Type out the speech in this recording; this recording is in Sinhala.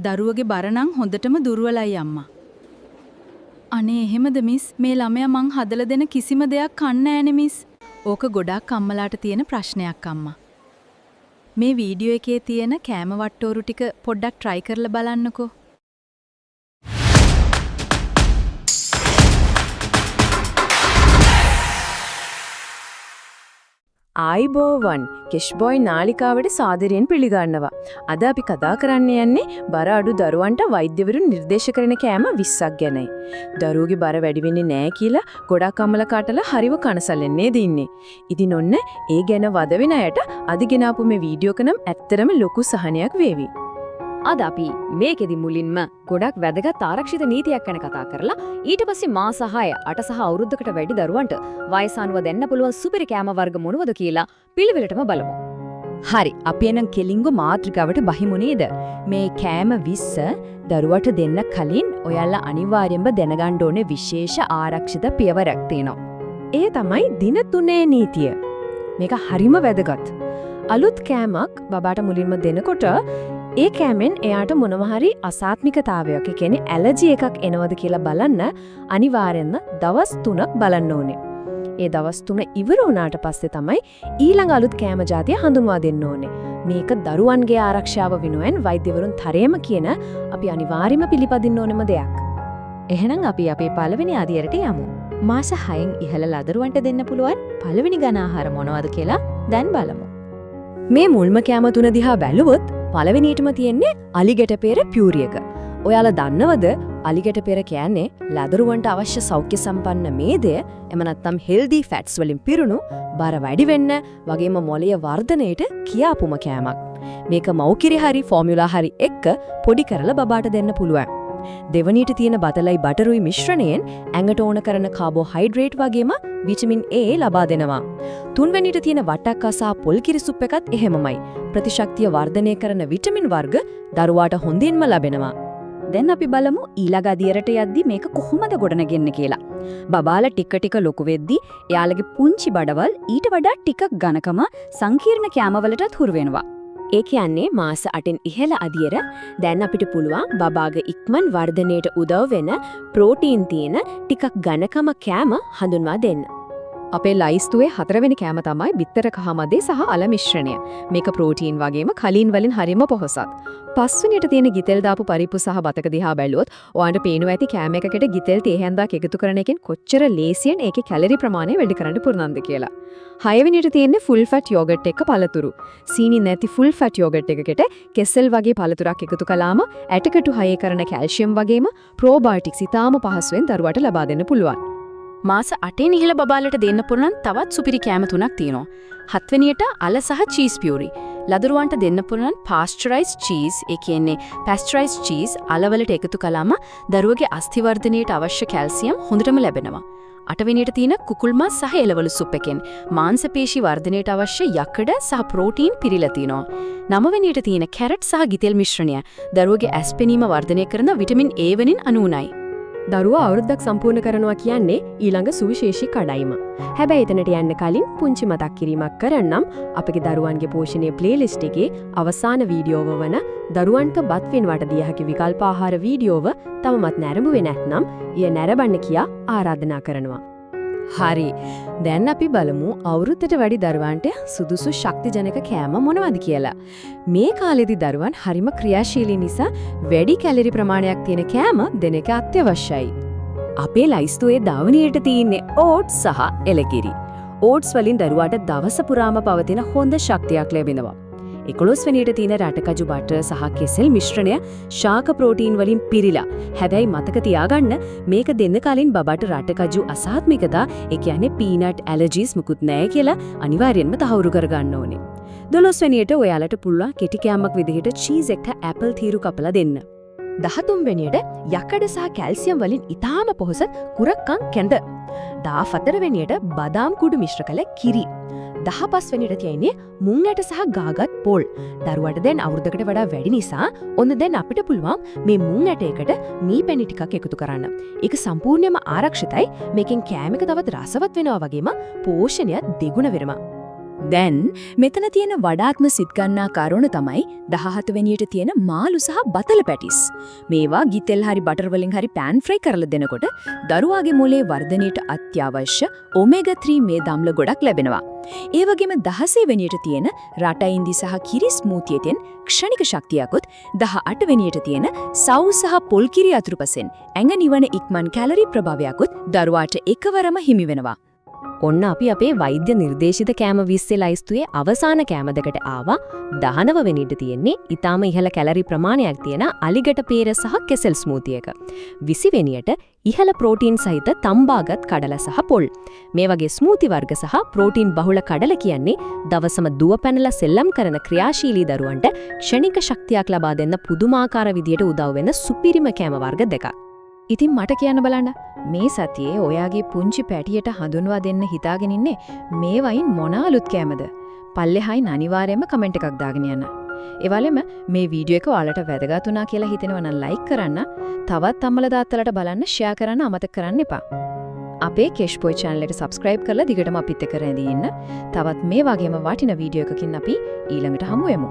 දරුවගේ බර නම් හොඳටම දුර්වලයි අම්මා. අනේ එහෙමද මිස්? මේ ළමයා මං හදලා දෙන කිසිම දෙයක් කන්නේ නෑනේ මිස්. ඕක ගොඩක් අම්මලාට තියෙන ප්‍රශ්නයක් අම්මා. මේ වීඩියෝ එකේ තියෙන කෑම වට්ටෝරු ටික පොඩ්ඩක් try කරලා බලන්නකෝ. ආයිබෝවන් කෙෂ්බොයි නාලිකාවට සාදරයෙන් පිළිගන්නවා. අද අපි කතා කරන්න යන්නේ බර අඩු දරුවන්ට වෛද්‍යවරුන් නිර්දේශ කරන කෑම 20ක් ගැනයි. දරුවගේ බර වැඩි වෙන්නේ නැහැ කියලා ගොඩක් අම්මලා කාටලා හරිව කනසල්ලන්නේ දින්නේ. ඉතින් ඔන්න ඒ ගැන වද වෙන අයට අද ගෙනාපු මේ වීඩියෝ එක නම් ඇත්තරම ලොකු සහනයක් වේවි. අද අපි මේකෙදි මුලින්ම ගොඩක් වැදගත් ආරක්ෂිත නීතියක් ගැන කතා කරලා ඊට පස්සේ මාස 6, 8 සහ අවුරුද්දකට වැඩි දරුවන්ට වයස අනුව දෙන්න පුළුවන් සුපිරි කෑම වර්ග මොනවද කියලා පිළිවෙලටම බලමු. හරි, අපි එනම් කෙලින්ගෝ මාත්‍රිකාවට බහිමු නේද? මේ කෑම 20 දරුවට දෙන්න කලින් ඔයාලා අනිවාර්යෙන්ම දැනගන්න ඕනේ විශේෂ ආරක්ෂිත පියවරක් තියෙනවා. ඒ තමයි දින 3 නීතිය. මේක හරිම වැදගත්. අලුත් කෑමක් බබාට මුලින්ම දෙනකොට ඒ කෑමෙන් එයාට මොනවා හරි අසාත්මිකතාවයක්, ඒ කියන්නේ ඇලර්ජි එකක් එනවද කියලා බලන්න අනිවාර්යෙන්ම දවස් 3ක් බලන්න ඕනේ. ඒ දවස් 3 ඉවර වුණාට පස්සේ තමයි ඊළඟ අලුත් කෑම જાතිය හඳුන්වා දෙන්න ඕනේ. මේක දරුවන්ගේ ආරක්ෂාව වෙනුවෙන් වෛද්‍යවරුන් තරයේම කියන අපි අනිවාර්යයෙන්ම පිළිපදින්න ඕනෙම දෙයක්. එහෙනම් අපි අපේ පළවෙනි අදියරට යමු. මාස 6න් ඉහළ ලදරුවන්ට දෙන්න පුළුවන් පළවෙනි ඝන ආහාර මොනවද කියලා දැන් බලමු. මේ මුල්ම කෑම තුන දිහා බැලුවොත් පළවෙනියටම තියෙන්නේ අලිගැට පෙර පියුරි එක. ඔයාලා දන්නවද අලිගැට පෙර කියන්නේ ලදරුවන්ට අවශ්‍ය සෞඛ්‍ය සම්පන්න මේදය, එම නැත්නම් healthy fats වලින් පිරුණු බර වැඩි වෙන්න වගේම මොළයේ වර්ධනයට කියාපුම කෑමක්. මේක මව්කිරි හරි ෆෝමියුලා හරි එක්ක පොඩි කරලා බබාට දෙන්න පුළුවන්. දෙවණියට තියෙන බතලයි බටරුයි මිශ්‍රණයෙන් ඇඟට ඕන කරන කාබෝහයිඩ්‍රේට් වගේම විටමින් A ලබා දෙනවා. තුන්වෙනියට තියෙන වට්ටක්කා සහ පොල්කිරි සුප් එකත් එහෙමමයි. ප්‍රතිශක්තිය වර්ධනය කරන විටමින් වර්ග දරුවාට හොඳින්ම ලැබෙනවා. දැන් අපි බලමු ඊළඟ අදියරට යද්දි මේක කොහොමද ගොඩනගන්නේ කියලා. බබාලා ටික ටික ලොකු වෙද්දි එයාලගේ පුංචි බඩවල් ඊට වඩා ටිකක් ඝනකම සංකීර්ණ කෑමවලටත් හුරු වෙනවා. ඒ කියන්නේ මාස 8න් ඉහළ අදියර දැන් අපිට පුළුවන් බබාගේ ඉක්මන් වර්ධනයට උදව් වෙන ප්‍රෝටීන් තියෙන ටිකක් ඝනකම කෑම හඳුන්වා දෙන්න. අපේ ලයිස්තුවේ 4 වෙනි කෑම තමයි බිත්තර කහ මදේ සහ අල මිශ්‍රණය. මේක ප්‍රෝටීන් වගේම කලින් වලින් හරිම පොහොසත්. 5 වෙනියට තියෙන ගිතෙල් දාපු පරිප්පු සහ බතක දිහා බැලුවොත් ඔයාලට පේනවා ඇති කෑම එකකට ගිතෙල් තේ හැන්දක් එකතු කරන එකෙන් කොච්චර ලේසියෙන් ඒකේ කැලරි ප්‍රමාණය වැඩි කරන්න පුරුණන්ද කියලා. 6 වෙනියට තියෙන්නේ ෆුල් ෆැට් යෝගට් එක පළතුරු. සීනි නැති ෆුල් ෆැට් යෝගට් එකකට කෙසෙල් වගේ පළතුරක් එකතු කළාම ඇටකටු හයේ කරන කැල්සියම් වගේම ප්‍රෝබයෝටික්ස් ඉතාම පහසුවෙන් දරුවාට ලබා දෙන්න පුළුවන්. මාස 8න් ඉහළ බබාලට දෙන්න පුළුවන් තවත් සුපිරි කෑම තුනක් තියෙනවා. 7 වෙනියට අල සහ චීස් පියුරි. ලදරුවන්ට දෙන්න පුළුවන් පාස්චරයිස්ඩ් චීස්, ඒ කියන්නේ පැස්චරයිස්ඩ් චීස් අලවලට එකතු කළාම දරුවගේ අස්ථි වර්ධනයට අවශ්‍ය කැල්සියම් හොඳටම ලැබෙනවා. 8 වෙනියට තියෙන කුකුල් මස් සහ එළවලු සුප් එකෙන් මාංශ පේශි වර්ධනයට අවශ්‍ය යකඩ සහ ප්‍රෝටීන් පිරීලා තිනවා. 9 වෙනියට තියෙන කැරට් සහ ගිතෙල් මිශ්‍රණය දරුවගේ ඇස් පෙනීම වර්ධනය කරන විටමින් A වලින් අනුුණයි. දරුවා අවුරුද්දක් සම්පූර්ණ කරනවා කියන්නේ ඊළඟ සුවිශේෂී කඩයිම. හැබැයි එතනට යන්න කලින් පුංචි මතක් කිරීමක් කරන්නම්. අපගේ දරුවන්ගේ පෝෂණීය ප්ලේලිස්ට් එකේ අවසාන වීඩියෝව වන දරුවන්ට බත් වෙනවට දිය හැකි විකල්ප ආහාර වීඩියෝව තවමත් නැරඹුවේ නැත්නම් ඊය නැරඹන්න කියා ආරාධනා කරනවා. හරි. දැන් අපි බලමු අවුරුද්දට වැඩි දරුවන්ට සුදුසු ශක්තිජනක කෑම මොනවද කියලා. මේ කාලෙදි දරුවන් හරිම ක්‍රියාශීලී නිසා වැඩි කැලරි ප්‍රමාණයක් තියෙන කෑම දෙන එක අත්‍යවශ්‍යයි. අපේ ලයිස්තුවේ දවණියට තියෙන්නේ ඕට්ස් සහ එලකිරි. ඕට්ස් වලින් දරුවාට දවස පුරාම පවතින හොඳ ශක්තියක් ලැබෙනවා. 11 වෙනියට තියෙන රටකජු බටර් සහ කෙසෙල් මිශ්‍රණය ශාක ප්‍රෝටීන් වලින් පිරීලා. හැබැයි මතක තියාගන්න මේක දෙන්න කලින් බබාට රටකජු අසාත්මිකතා, ඒ කියන්නේ පීනට් ඇලර්ජිස් මුකුත් නැහැ කියලා අනිවාර්යෙන්ම තහවුරු කරගන්න ඕනේ. 12 වෙනියට ඔයාලට පුළුවන් කෙටි කෑමක් විදිහට චීස් එක්ක ඇපල් තීරු කපලා දෙන්න. 13 වෙනියට යකඩ සහ කැල්සියම් වලින් ඉතාම පොහොසත් කුරක්කන් කැඳ. 14 වෙනියට බදාම් කුඩු මිශ්‍ර කළ කිරි. 15 වෙනියට තියෙන්නේ මුං ඇට සහ ගාගත් පොල්. දරුවට දැන් අවුරුද්දකට වඩා වැඩි නිසා ඔන්න දැන් අපිට පුළුවන් මේ මුං ඇටයකට මී පැණි ටිකක් එකතු කරන්න. ඒක සම්පූර්ණයෙන්ම ආරක්ෂිතයි. මේකෙන් කෑම එක තවත් රසවත් වෙනවා වගේම පෝෂණය දෙගුණ වෙනවා. දැන් මෙතන තියෙන වඩාත්ම සිත් ගන්නා කරුණ තමයි 17 වෙනියට තියෙන මාළු සහ බතල පැටිස්. මේවා ගිතෙල් හරි බටර් වලින් හරි පෑන් ෆ්‍රයි කරලා දෙනකොට දරුවාගේ මොලේ වර්ධනයට අත්‍යවශ්‍ය ඔමේගා 3 මේ දම්ල ගොඩක් ලැබෙනවා. ඒ වගේම 16 වෙනියට තියෙන රටයින්දි සහ කිරි ස්මූතියෙන් ක්ෂණික ශක්තියකුත් 18 වෙනියට තියෙන සව් සහ පොල් කිරි අතුරුපසෙන් ඇඟ නිවන ඉක්මන් කැලරි ප්‍රභාවයකුත් දරුවාට එකවරම හිමි වෙනවා. ඔන්න අපි අපේ වෛද්‍ය නිර්දේශිත කෑම 20 ලයිස්තුවේ අවසාන කෑම දෙකට ආවා. 19 වෙනිට තියෙන්නේ ඊටාම ඉහළ කැලරි ප්‍රමාණයක් තියෙන අලිගට peer සහ කෙසෙල් ස්මූති එක. 20 වෙනියට ඉහළ ප්‍රෝටීන් සහිත තම්බාගත් කඩල සහ පොල්. මේ වගේ ස්මූති වර්ග සහ ප්‍රෝටීන් බහුල කඩල කියන්නේ දවසම දුව පැනලා සෙල්ලම් කරන ක්‍රියාශීලී දරුවන්ට ක්ෂණික ශක්තියක් ලබා දෙන්න පුදුමාකාර විදියට උදව් වෙන සුපිරිම කෑම වර්ග දෙකක්. ඉතින් මට කියන්න බලන්න මේ සතියේ ඔයාගේ පුංචි පැටියට හඳුන්වා දෙන්න හිතාගෙන ඉන්නේ මේ වයින් මොන අලුත් කෑමද? පල්ලෙහායින් අනිවාර්යයෙන්ම කමෙන්ට් එකක් දාගෙන යන්න. ඒ වගේම මේ වීඩියෝ එක ඔයාලට වැදගත් වුණා කියලා හිතෙනවා නම් ලයික් කරන්න, තවත් අම්මලා තාත්තලාට බලන්න ෂෙයා කරන්න අමතක කරන්න එපා. අපේ කෙෂ්පොයි channel එකට subscribe කරලා දිගටම අපිත් එක්ක රැඳී ඉන්න. තවත් මේ වගේම වටිනා වීඩියෝ එකකින් අපි ඊළඟට හමු වෙමු.